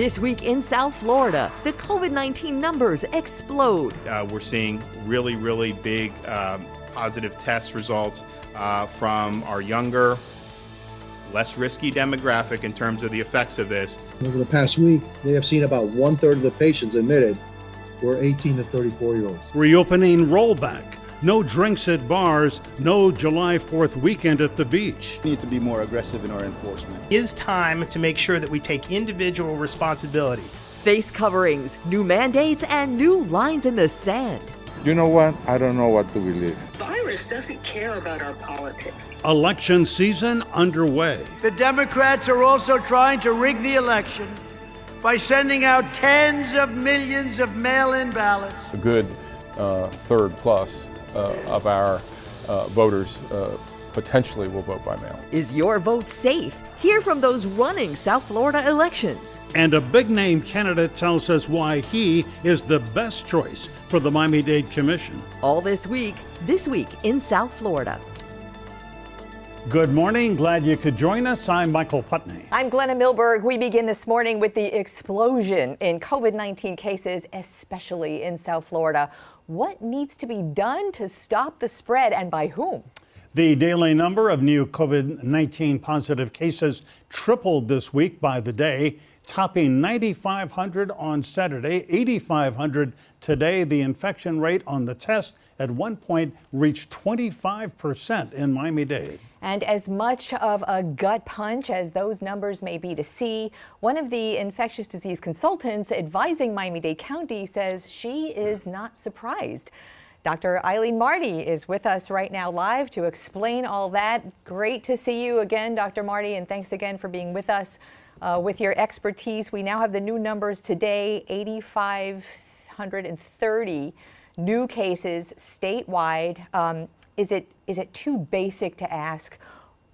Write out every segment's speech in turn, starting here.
This week in South Florida, the COVID-19 numbers explode. We're seeing really big positive test results from our younger, less risky demographic in terms of the effects of this. Over the past week, they have seen about 1/3 of the patients admitted were 18 to 34-year-olds. Reopening rollback. No drinks at bars, no July 4th weekend at the beach. We need to be more aggressive in our enforcement. It is time to make sure that we take individual responsibility. Face coverings, new mandates, and new lines in the sand. You know what? I don't know what to believe. Virus doesn't care about our politics. Election season underway. The Democrats are also trying to rig the election by sending out tens of millions of mail-in ballots. A good third plus of our voters potentially will vote by mail. Is your vote safe? Hear from those running South Florida elections. And a big-name candidate tells us why he is the best choice for the Miami-Dade Commission. All this week in South Florida. Good morning. Glad you could join us. I'm Michael Putney. I'm Glenna Milberg. We begin this morning with the explosion in COVID-19 cases, especially in South Florida. What needs to be done to stop the spread, and by whom? The daily number of new COVID-19 positive cases tripled this week by the day, topping 9,500 on Saturday, 8,500 today. The infection rate on the test at one point reached 25% in Miami-Dade. And as much of a gut punch as those numbers may be to see, one of the infectious disease consultants advising Miami-Dade County says she is not surprised. Dr. Aileen Marty is with us right now live to explain all that. Great to see you again, Dr. Marty, and thanks again for being with us with your expertise. We now have the new numbers today, 8,530 new cases statewide. Is it too basic to ask,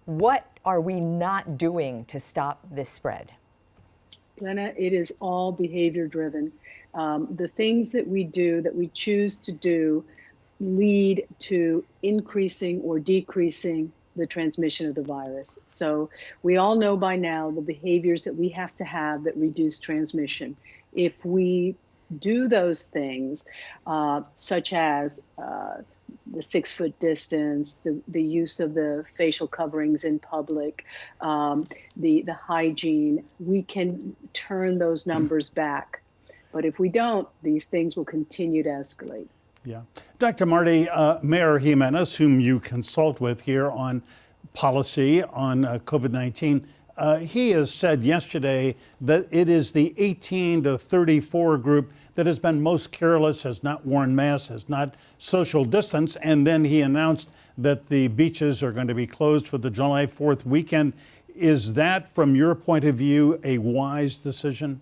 what are we not doing to stop this spread? Glenna, it is all behavior driven. The things that we do, that we choose to do, lead to increasing or decreasing the transmission of the virus. So we all know by now the behaviors that we have to have that reduce transmission. If we do those things, such as the 6-foot distance, the use of the facial coverings in public, the hygiene, we can turn those numbers back. But if we don't, these things will continue to escalate. Yeah. Dr. Marty, Mayor Jimenez, whom you consult with here on policy on COVID-19, he has said yesterday that it is the 18 to 34 group that has been most careless, has not worn masks, has not social distanced, and then he announced that the beaches are going to be closed for the July 4th weekend. Is that, from your point of view, a wise decision?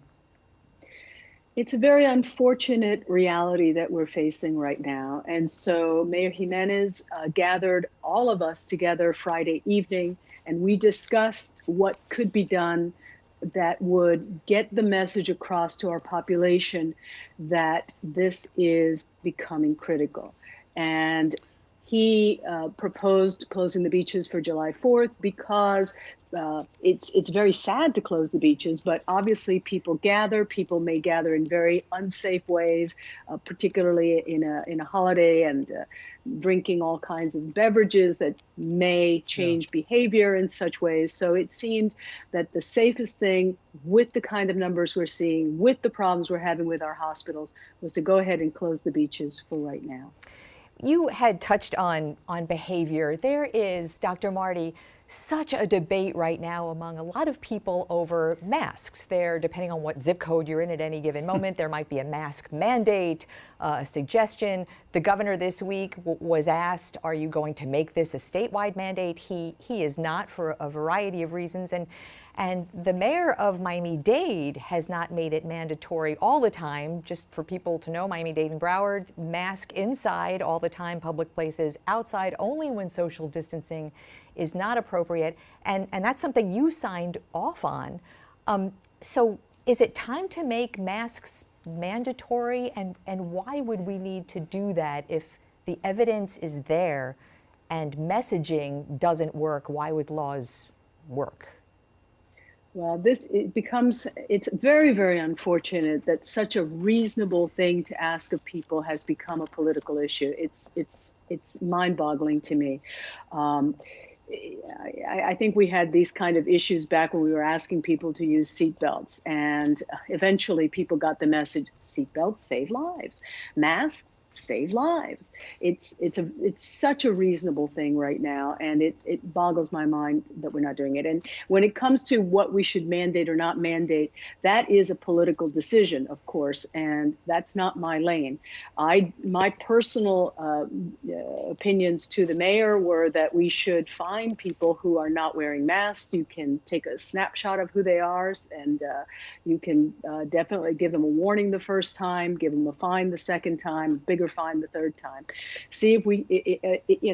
It's a very unfortunate reality that we're facing right now. And so Mayor Jimenez gathered all of us together Friday evening, and we discussed what could be done that would get the message across to our population that this is becoming critical. And he proposed closing the beaches for July 4th because it's very sad to close the beaches, but obviously people may gather in very unsafe ways, particularly in a holiday, and drinking all kinds of beverages that may change behavior in such ways. So it seemed that the safest thing, with the kind of numbers we're seeing, with the problems we're having with our hospitals, was to go ahead and close the beaches for right now. You had touched on behavior. There is, Dr. Marty, such a debate right now among a lot of people over masks. There, depending on what zip code you're in at any given moment, there might be a mask mandate, a suggestion. The governor this week was asked, are you going to make this a statewide mandate? He is not, for a variety of reasons. And the mayor of Miami-Dade has not made it mandatory all the time. Just for people to know, Miami-Dade and Broward, mask inside all the time, public places, outside only when social distancing is not appropriate. And that's something you signed off on. So is it time to make masks mandatory? And why would we need to do that if the evidence is there and messaging doesn't work? Why would laws work? Well, it's very, very unfortunate that such a reasonable thing to ask of people has become a political issue. It's mind-boggling to me. I think we had these kind of issues back when we were asking people to use seatbelts, and eventually people got the message: seatbelts save lives, masks save lives. It's such a reasonable thing right now, and it boggles my mind that we're not doing it. And when it comes to what we should mandate or not mandate, that is a political decision, of course, and that's not my lane. My personal opinions to the mayor were that we should fine people who are not wearing masks. You can take a snapshot of who they are, and you can definitely give them a warning the first time, give them a fine the second time, bigger fine the third time. See if we,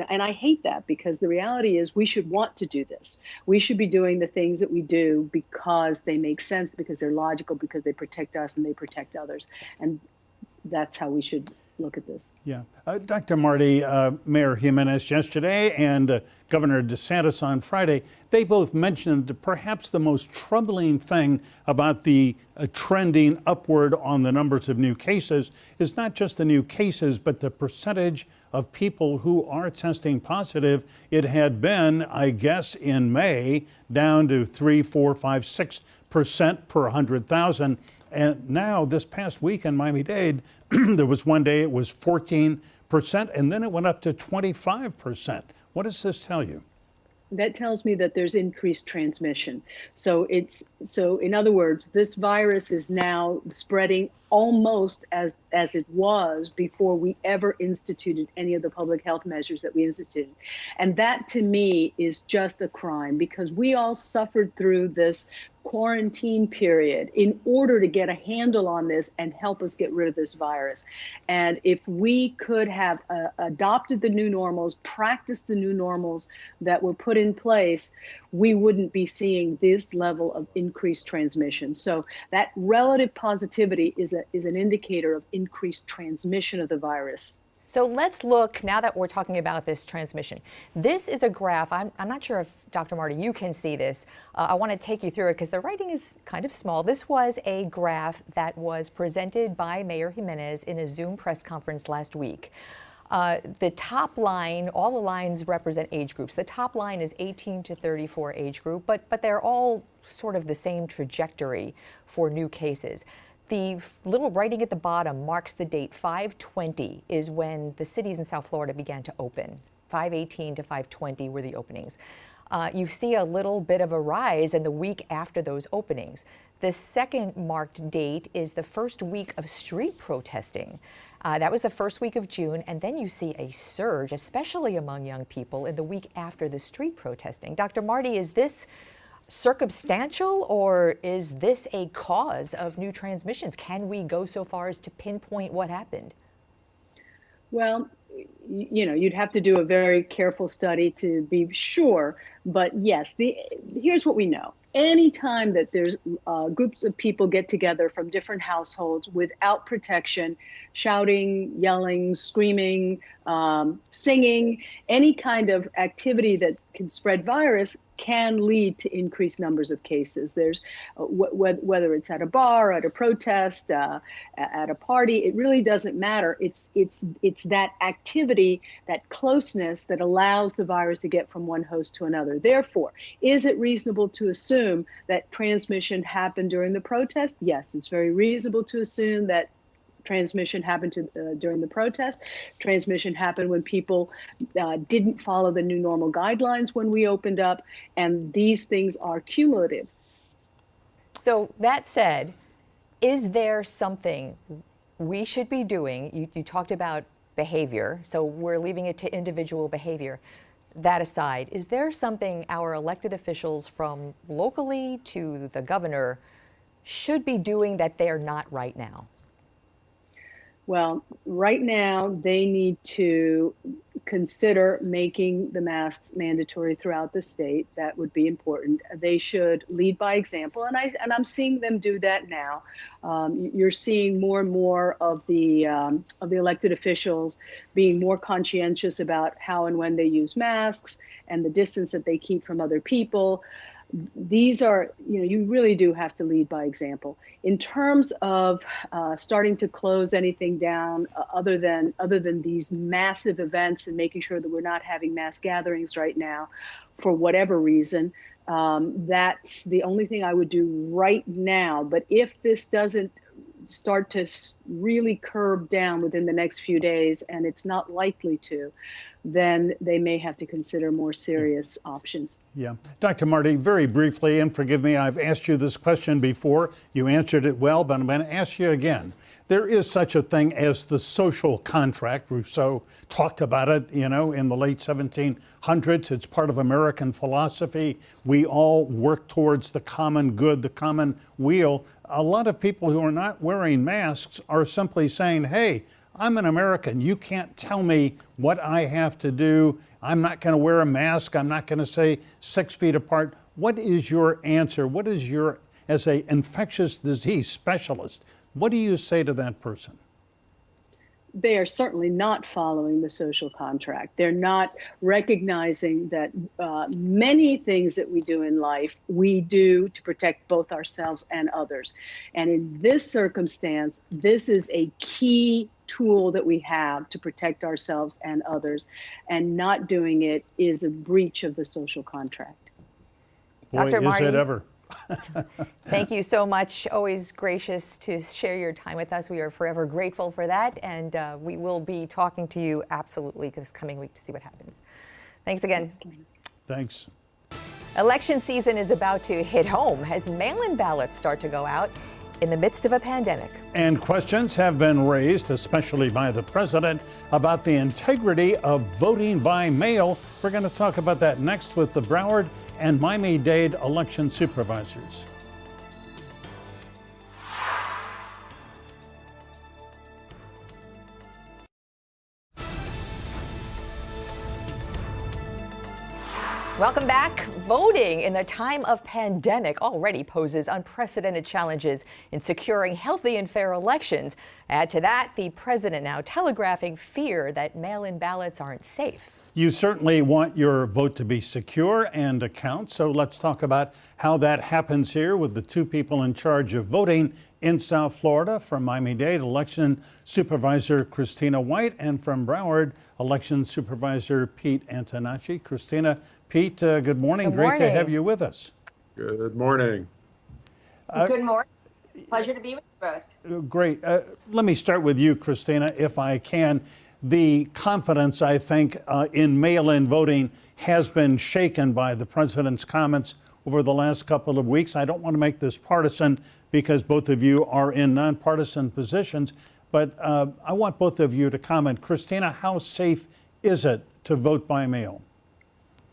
and I hate that, because the reality is we should want to do this. We should be doing the things that we do because they make sense, because they're logical, because they protect us and they protect others. And that's how we should look at this. Yeah. Dr. Marty, Mayor Jimenez yesterday and Governor DeSantis on Friday, they both mentioned perhaps the most troubling thing about the trending upward on the numbers of new cases is not just the new cases, but the percentage of people who are testing positive. It had been, I guess, in May down to 3, 4, 5, 6% per 100,000. And now this past week in Miami-Dade, there was one day it was 14%, and then it went up to 25%. What does this tell you? That tells me that there's increased transmission. So in other words, this virus is now spreading almost as it was before we ever instituted any of the public health measures that we instituted. And that to me is just a crime, because we all suffered through this quarantine period in order to get a handle on this and help us get rid of this virus. And if we could have adopted the new normals, practiced the new normals that were put in place, we wouldn't be seeing this level of increased transmission. So that relative positivity is an indicator of increased transmission of the virus. So let's look, now that we're talking about this transmission, this is a graph. I'm not sure if, Dr. Marty, you can see this. I want to take you through it because the writing is kind of small. This was a graph that was presented by Mayor Jimenez in a Zoom press conference last week. The top line, all the lines represent age groups. The top line is 18 to 34 age group, but they're all sort of the same trajectory for new cases. The little writing at the bottom marks the date. 5/20 is when the cities in South Florida began to open. 5/18 to 5/20 were the openings. You see a little bit of a rise in the week after those openings. The second marked date is the first week of street protesting. That was the first week of June, and then you see a surge, especially among young people, in the week after the street protesting. Dr. Marty, is this circumstantial, or is this a cause of new transmissions? Can we go so far as to pinpoint what happened? Well, you'd have to do a very careful study to be sure. But yes, here's what we know. Anytime that there's groups of people get together from different households without protection, shouting, yelling, screaming, singing, any kind of activity that can spread virus can lead to increased numbers of cases. There's whether it's at a bar, at a protest, at a party, it really doesn't matter. It's that activity, that closeness that allows the virus to get from one host to another. Therefore, is it reasonable to assume that transmission happened during the protest? Yes, it's very reasonable to assume that transmission happened during the protest. Transmission happened when people didn't follow the new normal guidelines when we opened up, and these things are cumulative. So that said, is there something we should be doing? You talked about behavior, so we're leaving it to individual behavior. That aside, is there something our elected officials from locally to the governor should be doing that they're not right now? Well, right now, they need to consider making the masks mandatory throughout the state. That would be important. They should lead by example, and I'm seeing them do that now. You're seeing more and more of the elected officials being more conscientious about how and when they use masks and the distance that they keep from other people. these are, you really do have to lead by example. In terms of starting to close anything down other than these massive events and making sure that we're not having mass gatherings right now for whatever reason, that's the only thing I would do right now. But if this doesn't start to really curb down within the next few days, and it's not likely to, then they may have to consider more serious options. Yeah. Dr. Marty, very briefly, and forgive me, I've asked you this question before. You answered it well, but I'm going to ask you again. There is such a thing as the social contract. Rousseau talked about it, in the late 1700s. It's part of American philosophy. We all work towards the common good, the common weal. A lot of people who are not wearing masks are simply saying, hey, I'm an American. You can't tell me what I have to do. I'm not going to wear a mask. I'm not going to say 6 feet apart. What is your answer? What is as an infectious disease specialist, what do you say to that person? They are certainly not following the social contract. They're not recognizing that many things that we do in life, we do to protect both ourselves and others. And in this circumstance, this is a key tool that we have to protect ourselves and others. And not doing it is a breach of the social contract. Boy, Dr. Marty, is it ever. Thank you so much. Always gracious to share your time with us. We are forever grateful for that. And we will be talking to you absolutely this coming week to see what happens. Thanks again. Thanks. Election season is about to hit home as mail-in ballots start to go out in the midst of a pandemic. And questions have been raised, especially by the president, about the integrity of voting by mail. We're going to talk about that next with the Broward and Miami-Dade election supervisors. Welcome back. Voting in the time of pandemic already poses unprecedented challenges in securing healthy and fair elections. Add to that, the president now telegraphing fear that mail-in ballots aren't safe. You certainly want your vote to be secure and count, so let's talk about how that happens here with the two people in charge of voting in South Florida. From Miami-Dade, Election Supervisor Christina White, and from Broward, Election Supervisor Pete Antonacci. Christina, Pete, good morning. Good morning. Great to have you with us. Good morning. Good morning. Pleasure to be with you both. Great. Let me start with you, Christina, if I can. The confidence, I think, in mail-in voting has been shaken by the president's comments over the last couple of weeks. I don't want to make this partisan because both of you are in nonpartisan positions, but I want both of you to comment. Christina, how safe is it to vote by mail?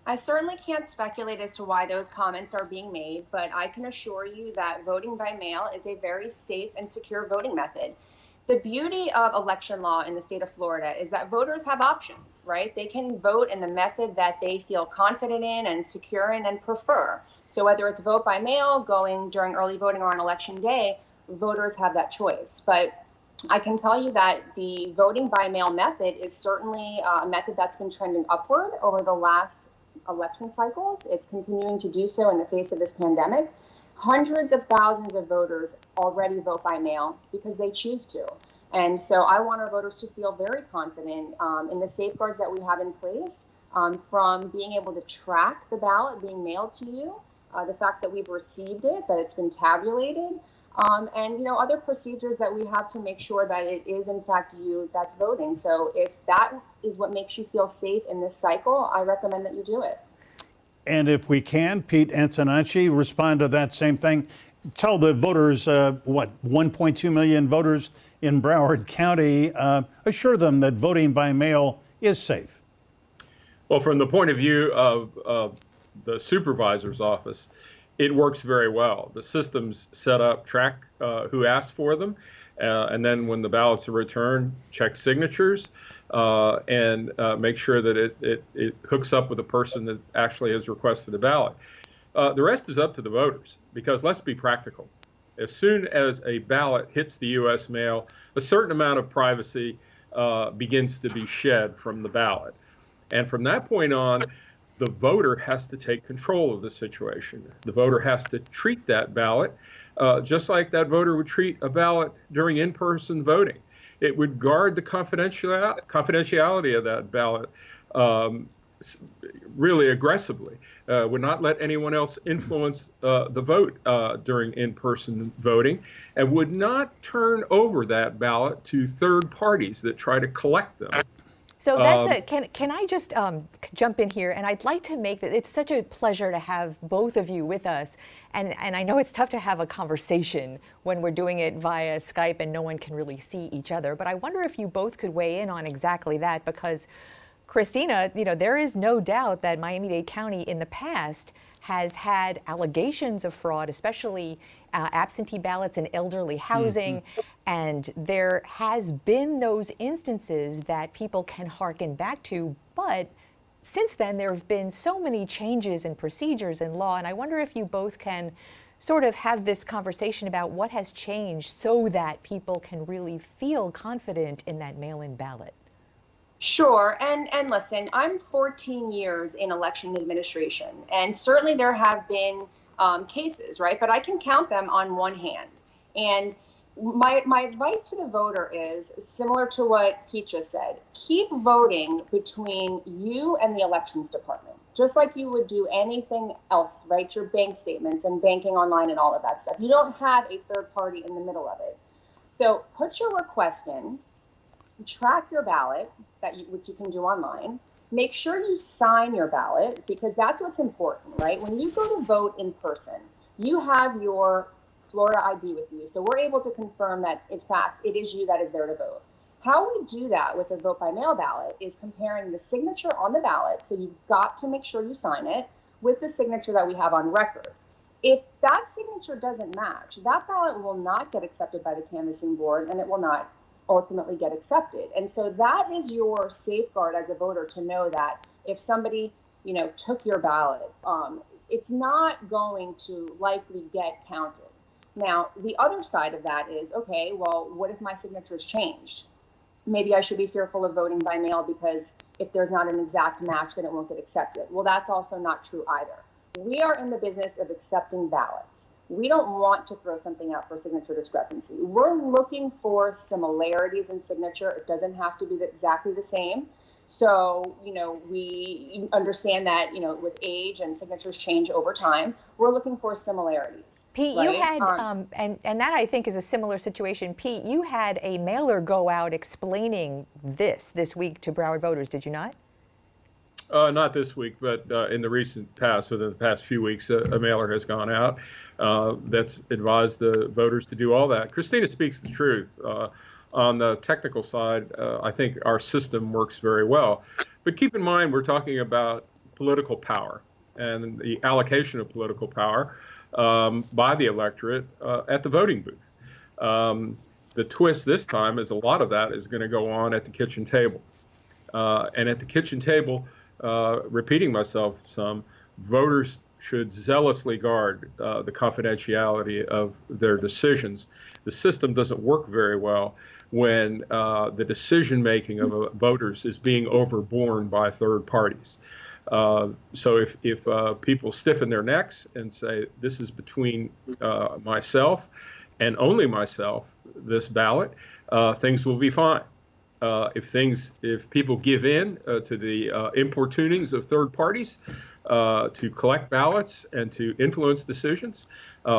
I certainly can't speculate as to why those comments are being made, but I can assure you that voting by mail is a very safe and secure voting method. The beauty of election law in the state of Florida is that voters have options, right? They can vote in the method that they feel confident in and secure in and prefer. So whether it's vote by mail, going during early voting, or on election day, voters have that choice. But I can tell you that the voting by mail method is certainly a method that's been trending upward over the last election cycles. It's continuing to do so in the face of this pandemic. Hundreds of thousands of voters already vote by mail because they choose to. And so I want our voters to feel very confident in the safeguards that we have in place, from being able to track the ballot being mailed to you, the fact that we've received it, that it's been tabulated, and other procedures that we have to make sure that it is in fact you that's voting. So if that is what makes you feel safe in this cycle, I recommend that you do it. And if we can, Pete Antonacci, respond to that same thing. Tell the voters, 1.2 million voters in Broward County, assure them that voting by mail is safe. Well, from the point of view of the supervisor's office, it works very well. The system's set up, track who asked for them, and then when the ballots are returned, check signatures. And make sure that it hooks up with the person that actually has requested a ballot. The rest is up to the voters, because let's be practical. As soon as a ballot hits the U.S. mail, a certain amount of privacy begins to be shed from the ballot. And from that point on, the voter has to take control of the situation. The voter has to treat that ballot just like that voter would treat a ballot during in-person voting. It would guard the confidentiality of that ballot really aggressively, would not let anyone else influence the vote during in-person voting, and would not turn over that ballot to third parties that try to collect them. So that's can I just jump in here? And I'd like to make that it's such a pleasure to have both of you with us. And I know it's tough to have a conversation when we're doing it via Skype and no one can really see each other. But I wonder if you both could weigh in on exactly that, because Christina, you know, there is no doubt that Miami-Dade County in the past has had allegations of fraud, especially absentee ballots in elderly housing. And there has been those instances that people can hearken back to. But since then, there have been so many changes in procedures and law. And I wonder if you both can sort of have this conversation about what has changed so that people can really feel confident in that mail-in ballot. Sure. And listen, I'm 14 years in election administration, and certainly there have been cases, right? But I can count them on one hand. And my advice to the voter is similar to what Pete just said. Keep voting between you and the elections department, just like you would do anything else, right? Your bank statements and banking online and all of that stuff. You don't have a third party in the middle of it. So put your request in, track your ballot, which you can do online. Make sure you sign your ballot, because that's what's important, right? When you go to vote in person, you have your Florida ID with you. So we're able to confirm that, in fact, it is you that is there to vote. How we do that with a vote by mail ballot is comparing the signature on the ballot, so you've got to make sure you sign it, with the signature that we have on record. If that signature doesn't match, that ballot will not get accepted by the canvassing board, and it will not ultimately get accepted. And so that is your safeguard as a voter, to know that if somebody, you know, took your ballot, it's not going to likely get counted. Now, the other side of that is, okay, well, what if my signature is changed? Maybe I should be fearful of voting by mail, because if there's not an exact match, then it won't get accepted. Well, that's also not true either. We are in the business of accepting ballots. We don't want to throw something out for signature discrepancy. We're looking for similarities in signature. It doesn't have to be exactly the same. So, you know, we understand that, you know, with age and signatures change over time. We're looking for similarities. Pete, right? You had, and that I think is a similar situation. Pete, you had a mailer go out explaining this week to Broward voters, did you not? Not this week, but in the recent past, within the past few weeks, a mailer has gone out that's advised the voters to do all that. Christina speaks the truth. On the technical side, I think our system works very well. But keep in mind, we're talking about political power and the allocation of political power by the electorate at the voting booth. The twist this time is a lot of that is going to go on at the kitchen table. And at the kitchen table, repeating myself some, voters should zealously guard the confidentiality of their decisions. The system doesn't work very well when the decision-making of voters is being overborne by third parties. So if people stiffen their necks and say, this is between myself and only myself, this ballot, things will be fine. If people give in to the importunings of third parties to collect ballots and to influence decisions,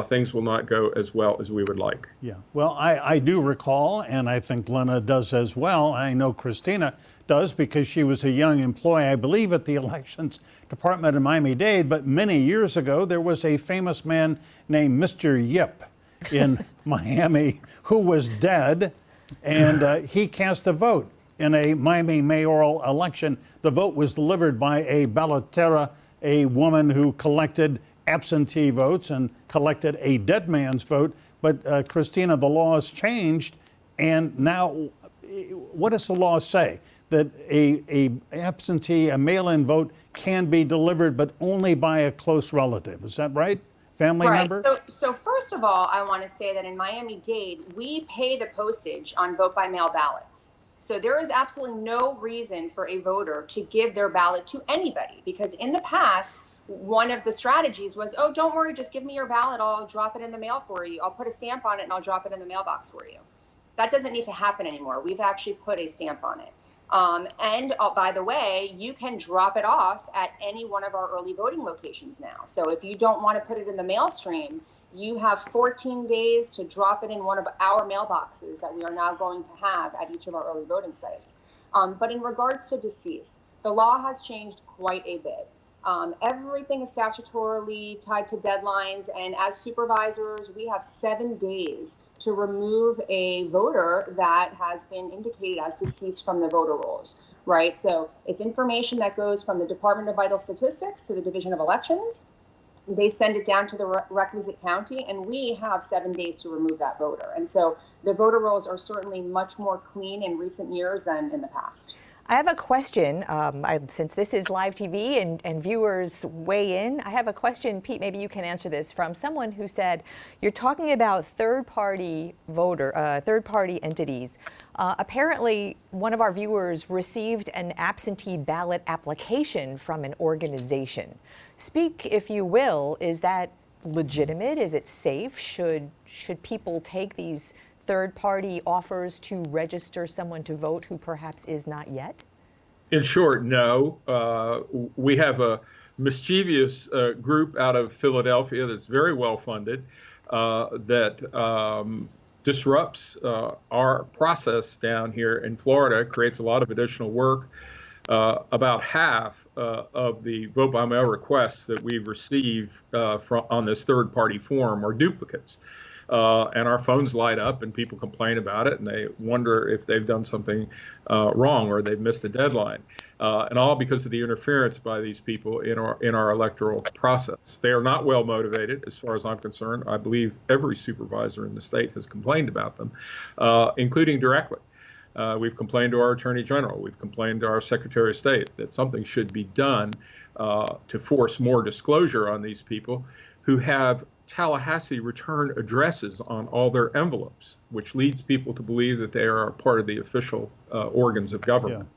things will not go as well as we would like. Yeah, well, I do recall, and I think Lena does as well. I know Christina does, because she was a young employee, I believe, at the elections department in Miami-Dade. But many years ago, there was a famous man named Mr. Yip in Miami who was dead. And he cast a vote in a Miami mayoral election. The vote was delivered by a ballotera, a woman who collected absentee votes and collected a dead man's vote. But Christina, the law has changed, and now what does the law say? That a absentee, a mail-in vote can be delivered, but only by a close relative. Is that right? Family member? So first of all, I want to say that in Miami-Dade, we pay the postage on vote-by-mail ballots. So there is absolutely no reason for a voter to give their ballot to anybody, because in the past, one of the strategies was, oh, don't worry, just give me your ballot. I'll drop it in the mail for you. I'll put a stamp on it and I'll drop it in the mailbox for you. That doesn't need to happen anymore. We've actually put a stamp on it. And by the way, you can drop it off at any one of our early voting locations now. So if you don't want to put it in the mail stream, you have 14 days to drop it in one of our mailboxes that we are now going to have at each of our early voting sites. But in regards to deceased, the law has changed quite a bit. Everything is statutorily tied to deadlines, and as supervisors, we have 7 days to remove a voter that has been indicated as deceased from the voter rolls, right? So it's information that goes from the Department of Vital Statistics to the Division of Elections. They send it down to the requisite county, and we have 7 days to remove that voter. And so the voter rolls are certainly much more clean in recent years than in the past. I have a question, since this is live TV and viewers weigh in. I have a question, Pete, maybe you can answer this, from someone who said, you're talking about third-party entities. Apparently, one of our viewers received an absentee ballot application from an organization. Speak, if you will, is that legitimate? Is it safe? Should people take these third-party offers to register someone to vote who perhaps is not yet? In short, no. We have a mischievous group out of Philadelphia that's very well funded that disrupts our process down here in Florida, creates a lot of additional work. About half of the vote by mail requests that we've received on this third-party form are duplicates. And our phones light up and people complain about it, and they wonder if they've done something wrong or they've missed a deadline, and all because of the interference by these people in our electoral process. They are not well motivated, as far as I'm concerned. I believe every supervisor in the state has complained about them, including directly. We've complained to our Attorney General. We've complained to our Secretary of State that something should be done to force more disclosure on these people who have Tallahassee return addresses on all their envelopes, which leads people to believe that they are part of the official organs of government.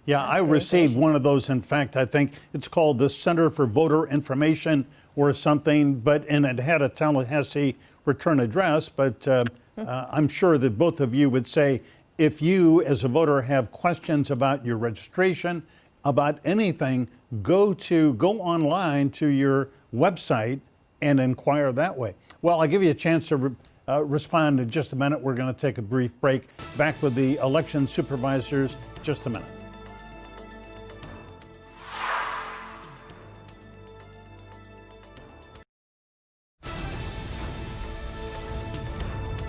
Yeah, I received one of those. In fact, I think it's called the Center for Voter Information or something, and it had a Tallahassee return address. But I'm sure that both of you would say, if you as a voter have questions about your registration, about anything, go online to your website and inquire that way. Well, I'll give you a chance to respond in just a minute. We're going to take a brief break. Back with the election supervisors just a minute.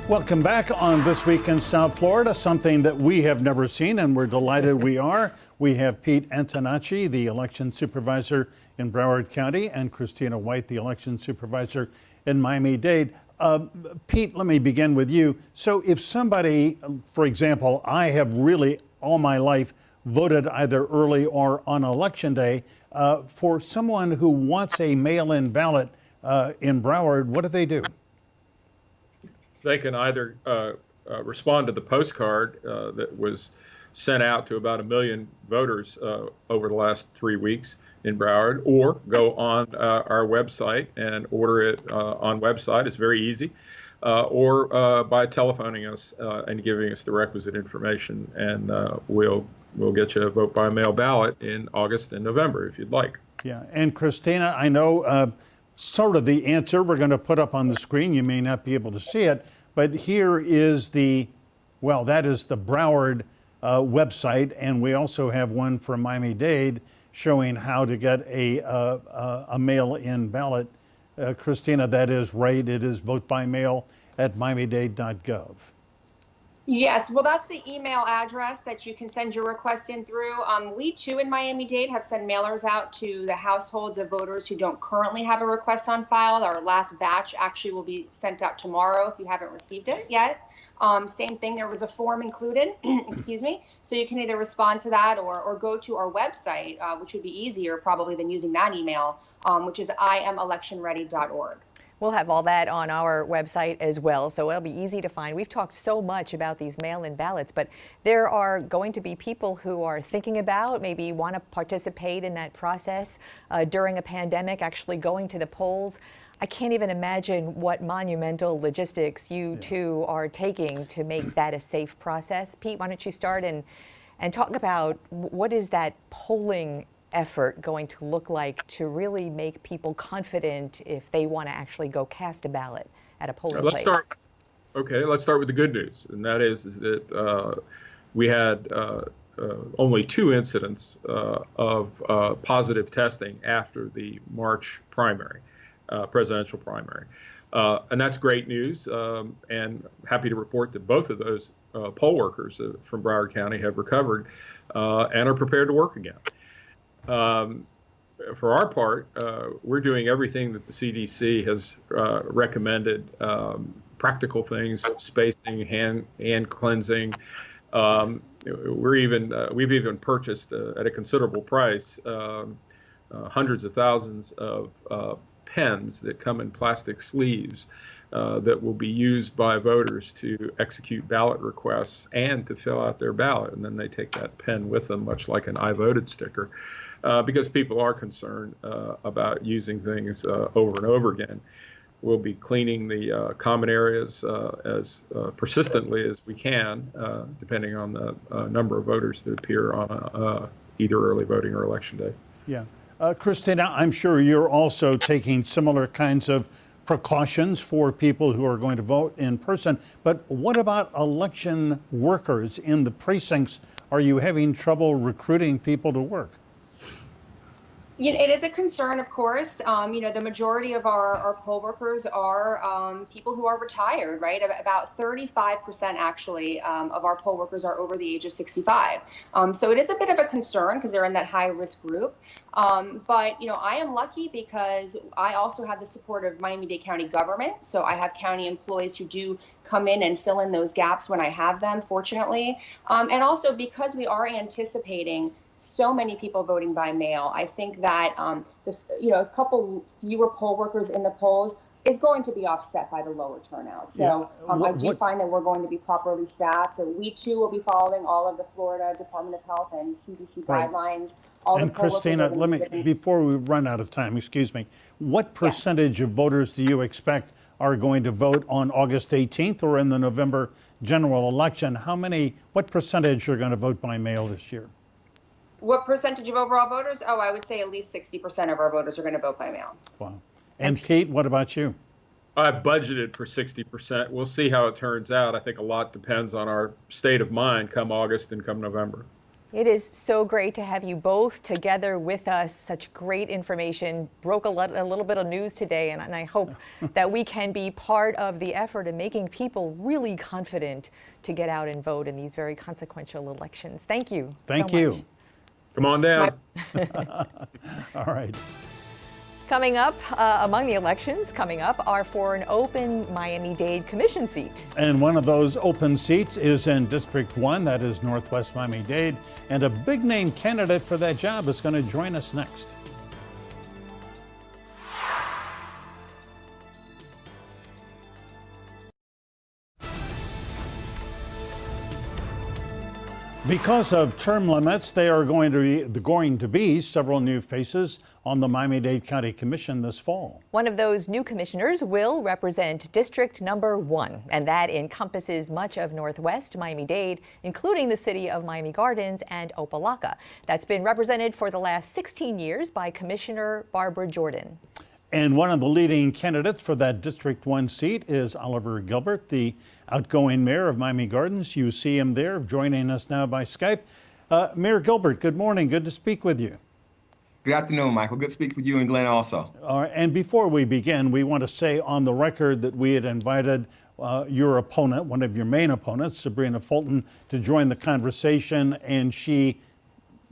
Welcome back on This Week in South Florida, something that we have never seen, and we're delighted we are. We have Pete Antonacci, the election supervisor in Broward County, and Christina White, the election supervisor in Miami-Dade. Pete, let me begin with you. So if somebody, for example, I have really all my life voted either early or on election day, for someone who wants a mail-in ballot in Broward, what do they do? They can either respond to the postcard that was sent out to about 1 million voters over the last 3 weeks in Broward, or go on our website and order it on website. It's very easy. Or by telephoning us and giving us the requisite information, and we'll get you a vote by mail ballot in August and November if you'd like. Yeah, and Christina, I know sort of the answer we're going to put up on the screen. You may not be able to see it, but here is that is the Broward website, and we also have one from Miami-Dade showing how to get a mail-in ballot. Christina, that is right. It is vote by mail at miamidade.gov. Yes, well, that's the email address that you can send your request in through. We, too, in Miami-Dade have sent mailers out to the households of voters who don't currently have a request on file. Our last batch actually will be sent out tomorrow if you haven't received it yet. Same thing, there was a form included, excuse me, so you can either respond to that or go to our website, which would be easier probably than using that email, which is iamelectionready.org. We'll have all that on our website as well, so it'll be easy to find. We've talked so much about these mail-in ballots, but there are going to be people who are thinking about, maybe want to participate in that process during a pandemic, actually going to the polls. I can't even imagine what monumental logistics you two are taking to make that a safe process. Pete, why don't you start and talk about what is that polling effort going to look like to really make people confident if they want to actually go cast a ballot at a polling place? Let's start with the good news, and that is that we had only 2 incidents of positive testing after the March primary, presidential primary. And that's great news, and happy to report that both of those poll workers from Broward County have recovered and are prepared to work again. For our part, we're doing everything that the CDC has recommended, practical things, spacing, hand cleansing. We've even purchased at a considerable price hundreds of thousands of pens that come in plastic sleeves that will be used by voters to execute ballot requests and to fill out their ballot. And then they take that pen with them, much like an I voted sticker, because people are concerned about using things over and over again. We'll be cleaning the common areas as persistently as we can, depending on the number of voters that appear on either early voting or election day. Yeah. Christina, I'm sure you're also taking similar kinds of precautions for people who are going to vote in person. But what about election workers in the precincts? Are you having trouble recruiting people to work? It is a concern, of course. The majority of our poll workers are people who are retired, right? About 35% actually of our poll workers are over the age of 65. So it is a bit of a concern because they're in that high risk group. But I am lucky because I also have the support of Miami-Dade County government. So I have county employees who do come in and fill in those gaps when I have them, fortunately. And also because we are anticipating so many people voting by mail, I think that a couple fewer poll workers in the polls is going to be offset by the lower turnout. So I do find that we're going to be properly staffed. So we too will be following all of the Florida Department of Health and CDC guidelines. And Christina, before we run out of time, excuse me, what percentage of voters do you expect are going to vote on August 18th or in the November general election? What percentage are going to vote by mail this year? What percentage of overall voters? Oh, I would say at least 60% of our voters are going to vote by mail. Wow. And Pete, what about you? I budgeted for 60%. We'll see how it turns out. I think a lot depends on our state of mind come August and come November. It is so great to have you both together with us. Such great information. Broke a little bit of news today, and I hope that we can be part of the effort in making people really confident to get out and vote in these very consequential elections. Thank you. Thank you. Much. Come on down. All right. Coming up, among the elections coming up are for an open Miami-Dade commission seat. And one of those open seats is in District 1, that is Northwest Miami-Dade. And a big name candidate for that job is going to join us next. Because of term limits, there are going to be several new faces on the Miami-Dade County Commission this fall. One of those new commissioners will represent District Number 1, and that encompasses much of Northwest Miami-Dade, including the city of Miami Gardens and Opa-locka. That's been represented for the last 16 years by Commissioner Barbara Jordan. And one of the leading candidates for that District 1 seat is Oliver Gilbert, the outgoing mayor of Miami Gardens. You see him there joining us now by Skype. Mayor Gilbert, good morning. Good to speak with you. Good afternoon, Michael. Good to speak with you and Glenn also. And before we begin, we want to say on the record that we had invited your opponent, one of your main opponents, Sabrina Fulton, to join the conversation, and she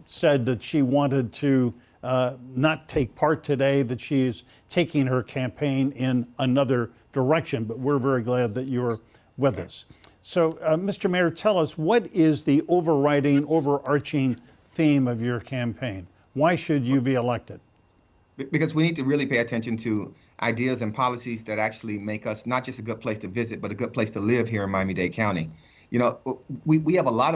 said that she wanted to not take part today, that she is taking her campaign in another direction, but we're very glad that you're with us. So, Mr. Mayor, tell us, what is the overarching theme of your campaign? Why should you be elected? because we need to really pay attention to ideas and policies that actually make us not just a good place to visit, but a good place to live here in Miami-Dade County. You know, we have a lot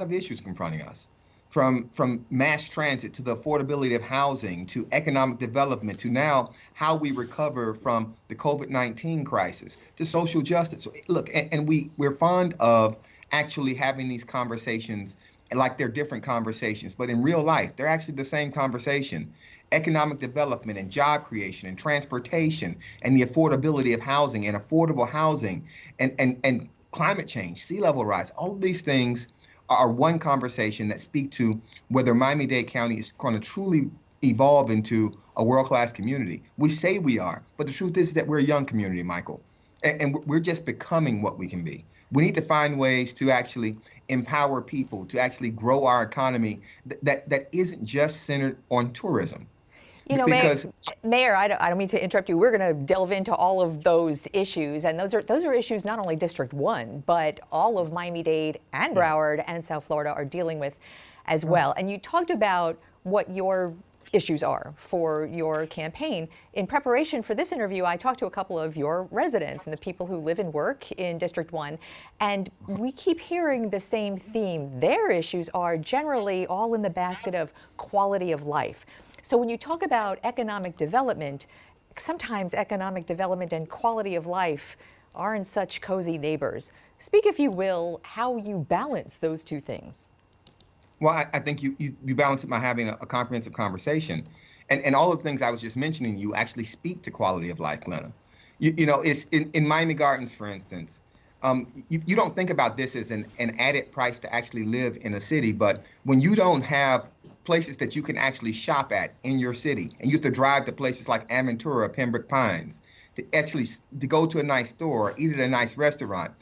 of issues confronting us, from mass transit to the affordability of housing to economic development to now how we recover from the COVID-19 crisis to social justice. So, look, and we're fond of actually having these conversations like they're different conversations, but in real life, they're actually the same conversation. Economic development and job creation and transportation and the affordability of housing and affordable housing and climate change, sea level rise, all of these things are one conversation that speak to whether Miami-Dade County is going to truly evolve into a world-class community. We say we are, but the truth is that we're a young community, Michael, and we're just becoming what we can be. We need to find ways to actually empower people, to actually grow our economy that isn't just centered on tourism. You know, because, Mayor, I don't mean to interrupt you. We're going to delve into all of those issues, and those are issues not only District 1, but all of Miami-Dade and Broward and South Florida are dealing with as well. And you talked about what your issues are for your campaign. In preparation for this interview, I talked to a couple of your residents and the people who live and work in District 1, and we keep hearing the same theme. Their issues are generally all in the basket of quality of life. So when you talk about economic development, sometimes economic development and quality of life aren't such cozy neighbors. Speak, if you will, how you balance those two things. Well, I think you balance it by having a comprehensive conversation. And all of the things I was just mentioning, you actually speak to quality of life, Glenna. You know, it's in Miami Gardens, for instance, you don't think about this as an added price to actually live in a city, but when you don't have places that you can actually shop at in your city, and you have to drive to places like Aventura, Pembroke Pines, to go to a nice store, eat at a nice restaurant,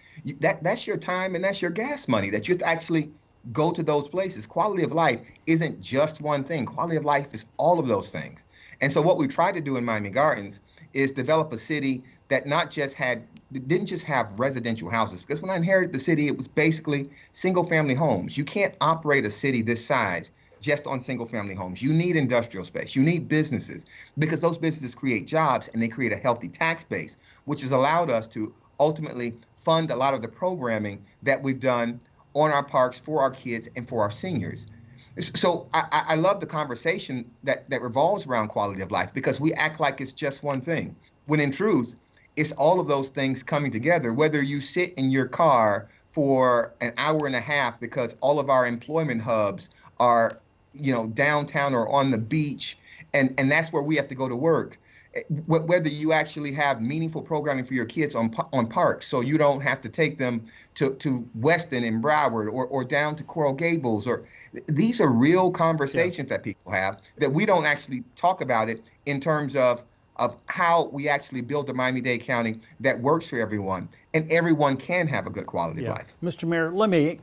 that's your time and that's your gas money that you have to actually go to those places. Quality of life isn't just one thing. Quality of life is all of those things. And so what we tried to do in Miami Gardens is develop a city that didn't just have residential houses, because when I inherited the city, it was basically single family homes. You can't operate a city this size just on single family homes. You need industrial space. You need businesses, because those businesses create jobs and they create a healthy tax base, which has allowed us to ultimately fund a lot of the programming that we've done on our parks for our kids and for our seniors. So I love the conversation that revolves around quality of life, because we act like it's just one thing, when in truth, it's all of those things coming together, whether you sit in your car for an hour and a half because all of our employment hubs are, you know, downtown or on the beach, and that's where we have to go to work. Whether you actually have meaningful programming for your kids on parks, so you don't have to take them to Weston and Broward or down to Coral Gables, or these are real conversations that people have that we don't actually talk about it in terms of how we actually build a Miami-Dade County that works for everyone and everyone can have a good quality of life. Mr. Mayor, let me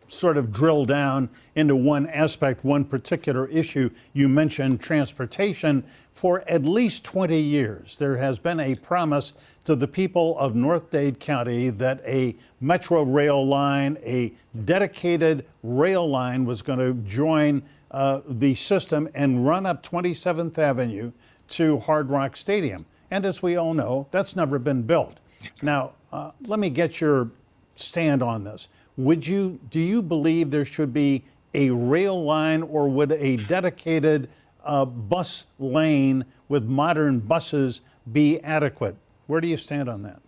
sort of drill down into one aspect, one particular issue. You mentioned transportation. For at least 20 years, there has been a promise to the people of North Dade County that a metro rail line, a dedicated rail line, was going to join the system and run up 27th Avenue to Hard Rock Stadium. And as we all know, that's never been built. Now, let me get your stand on this. Do you believe there should be a rail line, or would a dedicated bus lane with modern buses be adequate? Where do you stand on that?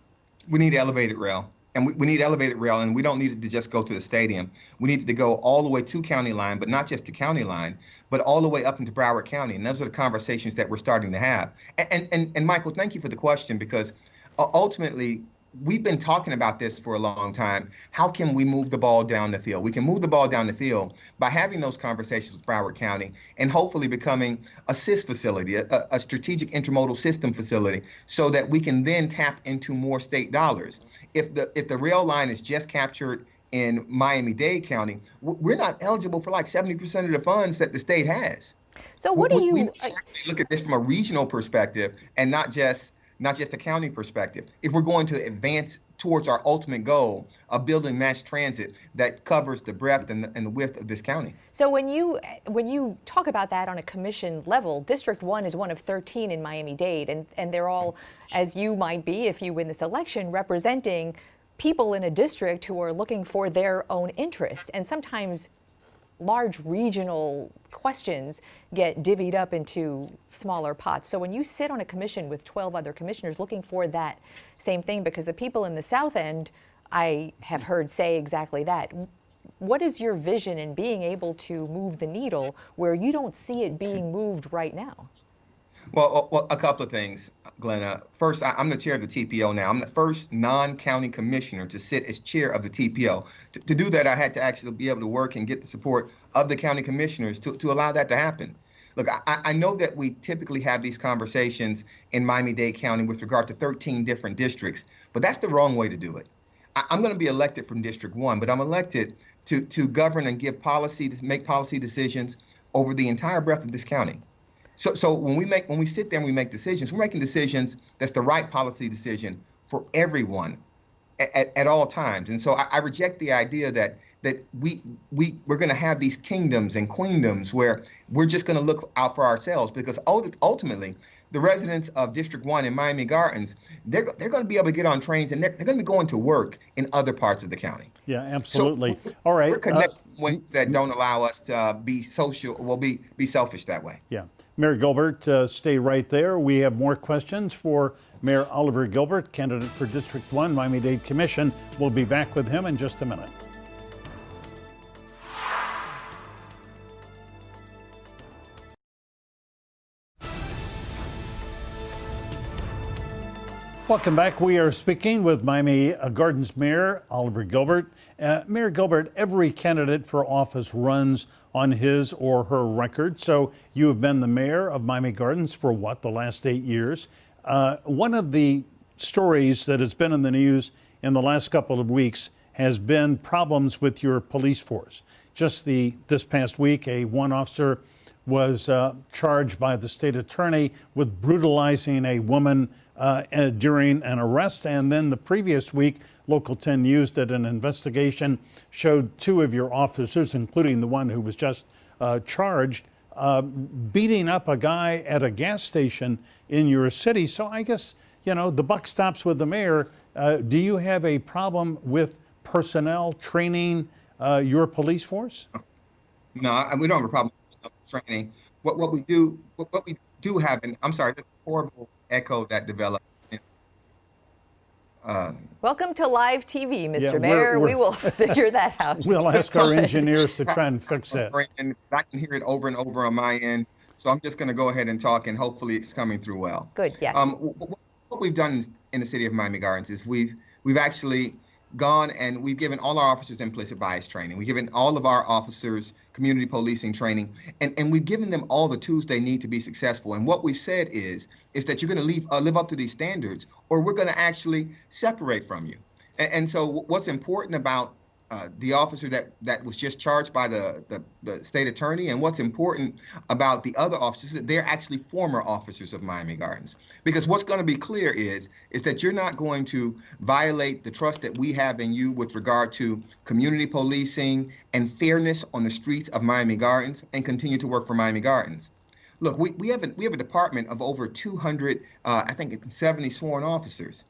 We need elevated rail. And we need elevated rail, and we don't need it to just go to the stadium. We need it to go all the way to County Line, but not just to County Line, but all the way up into Broward County. And those are the conversations that we're starting to have. And Michael, thank you for the question, because ultimately, we've been talking about this for a long time. How can we move the ball down the field? We can move the ball down the field by having those conversations with Broward County and hopefully becoming a SIS facility, a strategic intermodal system facility, so that we can then tap into more state dollars. If the rail line is just captured in Miami-Dade County, we're not eligible for like 70% of the funds that the state has. So what do you... We need to actually look at this from a regional perspective and not just a county perspective. If we're going to advance towards our ultimate goal of building mass transit that covers the breadth and the width of this county. So when you talk about that on a commission level, District 1 is one of 13 in Miami-Dade, and they're all, as you might be if you win this election, representing people in a district who are looking for their own interests. And sometimes large regional questions get divvied up into smaller pots. So when you sit on a commission with 12 other commissioners looking for that same thing, because the people in the South End, I have heard say exactly that. What is your vision in being able to move the needle where you don't see it being moved right now? Well, a couple of things, Glenna. First, I'm the chair of the TPO now. I'm the first non-county commissioner to sit as chair of the TPO. To do that, I had to actually be able to work and get the support of the county commissioners to allow that to happen. Look, I know that we typically have these conversations in Miami-Dade County with regard to 13 different districts, but that's the wrong way to do it. I'm going to be elected from District 1, but I'm elected to govern and give policy, to make policy decisions over the entire breadth of this county. So when we sit there and we make decisions, we're making decisions that's the right policy decision for everyone at all times. And so I reject the idea that we're going to have these kingdoms and queendoms where we're just going to look out for ourselves, because ultimately the residents of District 1 in Miami Gardens, they're going to be able to get on trains and they're going to be going to work in other parts of the county. Yeah, absolutely. So all right. We're connected in ways that don't allow us to be be selfish that way. Yeah. Mayor Gilbert, stay right there. We have more questions for Mayor Oliver Gilbert, candidate for District 1, Miami-Dade Commission. We'll be back with him in just a minute. Welcome back. We are speaking with Miami Gardens Mayor Oliver Gilbert. Mayor Gilbert, every candidate for office runs on his or her record. So you have been the mayor of Miami Gardens for what, the last 8 years? One of the stories that has been in the news in the last couple of weeks has been problems with your police force. Just this past week, one officer was charged by the state attorney with brutalizing a woman during an arrest. And then the previous week, Local 10 News did an investigation, showed two of your officers, including the one who was just charged, beating up a guy at a gas station in your city. So I guess, you know, the buck stops with the mayor. Do you have a problem with personnel training your police force? No, we don't have a problem with training. What we do have, and I'm sorry, that's a horrible echo that developed. Welcome to live TV, Mr. Mayor. We will figure that out. We'll ask our engineers to try and fix that. And I can hear it over and over on my end, so I'm just going to go ahead and talk, and hopefully it's coming through well. Good, yes. What we've done in the city of Miami Gardens is we've actually gone and we've given all our officers implicit bias training. We've given all of our officers community policing training, and we've given them all the tools they need to be successful. And what we've said is that you're going to live up to these standards, or we're going to actually separate from you. And so what's important about the officer that was just charged by the state attorney, and what's important about the other officers, that they're actually former officers of Miami Gardens. Because what's going to be clear is that you're not going to violate the trust that we have in you with regard to community policing and fairness on the streets of Miami Gardens, and continue to work for Miami Gardens. Look, we have a department of over 200, I think it's 70 sworn officers,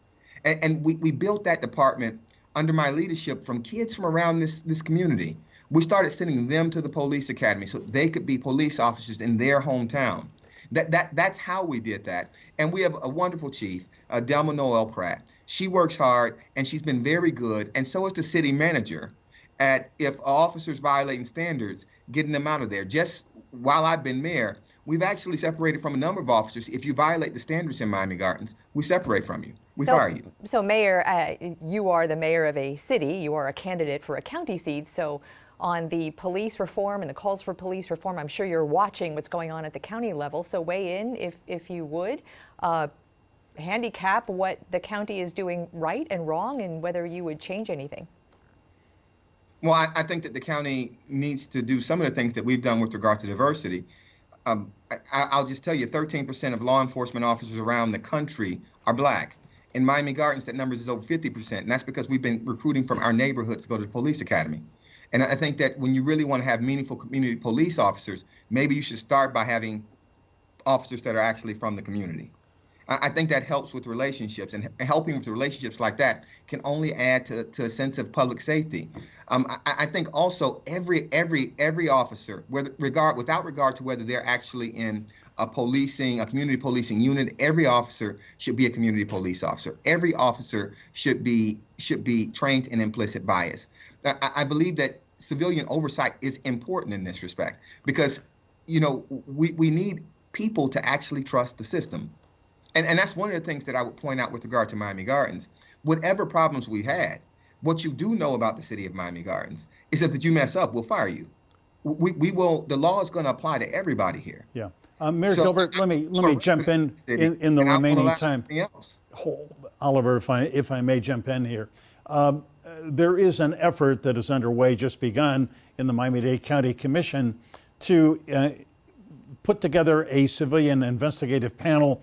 and we built that department under my leadership from kids from around this community. We started sending them to the police academy so they could be police officers in their hometown. That's how we did that. And we have a wonderful chief, Delma Noel Pratt. She works hard and she's been very good, and so is the city manager at, if officers violating standards, getting them out of there. Just while I've been mayor, we've actually separated from a number of officers. If you violate the standards in Miami Gardens, we separate from you. We fire you. So Mayor, you are the mayor of a city. You are a candidate for a county seat. So on the police reform and the calls for police reform, I'm sure you're watching what's going on at the county level. So weigh in, if you would, handicap what the county is doing right and wrong, and whether you would change anything. Well, I think that the county needs to do some of the things that we've done with regard to diversity. I'll just tell you, 13% of law enforcement officers around the country are Black. In Miami Gardens, that number is over 50%, and that's because we've been recruiting from our neighborhoods to go to the police academy. And I think that when you really want to have meaningful community police officers, maybe you should start by having officers that are actually from the community. I think that helps with relationships, and helping with relationships like that can only add to a sense of public safety. I think also every officer, without regard to whether they're actually in a community policing unit, every officer should be a community police officer. Every officer should be trained in implicit bias. I believe that civilian oversight is important in this respect because, we need people to actually trust the system. And that's one of the things that I would point out with regard to Miami Gardens. Whatever problems we had, what you do know about the city of Miami Gardens is that if you mess up, we'll fire you. We will. The law is going to apply to everybody here. Yeah, Mayor Gilbert, let me jump in the remaining time. Oliver, if I may jump in here, there is an effort that is underway, just begun in the Miami-Dade County Commission, to put together a civilian investigative panel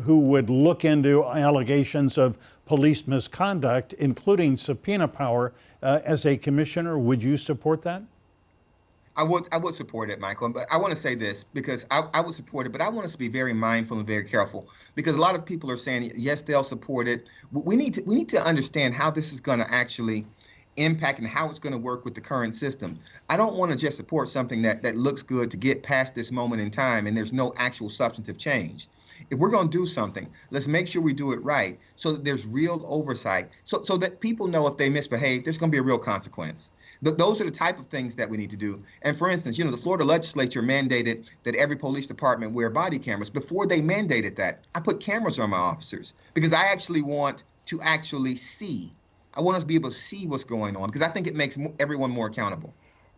who would look into allegations of police misconduct, including subpoena power. As a commissioner, would you support that? I would support it, Michael. But I want to say this because I would support it, but I want us to be very mindful and very careful because a lot of people are saying, yes, they'll support it. We need to understand how this is going to actually impact and how it's going to work with the current system. I don't want to just support something that looks good to get past this moment in time and there's no actual substantive change. If we're going to do something, let's make sure we do it right so that there's real oversight, so that people know if they misbehave, there's going to be a real consequence. Those are the type of things that we need to do. And for instance, the Florida legislature mandated that every police department wear body cameras. Before they mandated that, I put cameras on my officers because I actually want to actually see. I want us to be able to see what's going on because I think it makes everyone more accountable.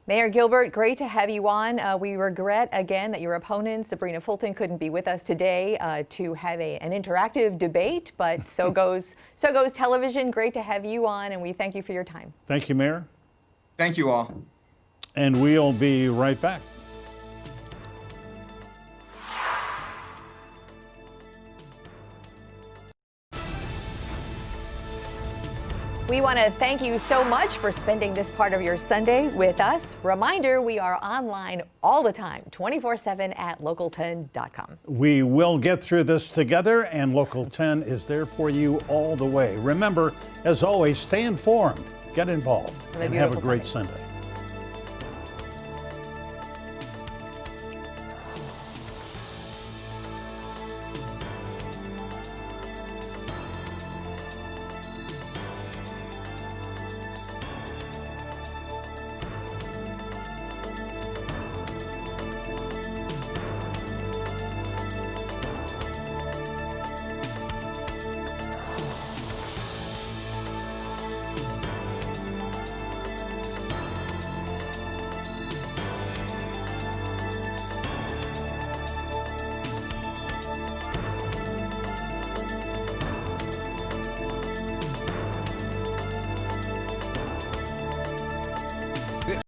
Mayor Gilbert, great to have you on. We regret again that your opponent, Sabrina Fulton, couldn't be with us today to have an interactive debate, but so goes television. Great to have you on, and we thank you for your time. Thank you, Mayor. Thank you all. And we'll be right back. We want to thank you so much for spending this part of your Sunday with us. Reminder, we are online all the time, 24/7 at local10.com. We will get through this together, and Local 10 is there for you all the way. Remember, as always, stay informed, get involved, and have a great Sunday.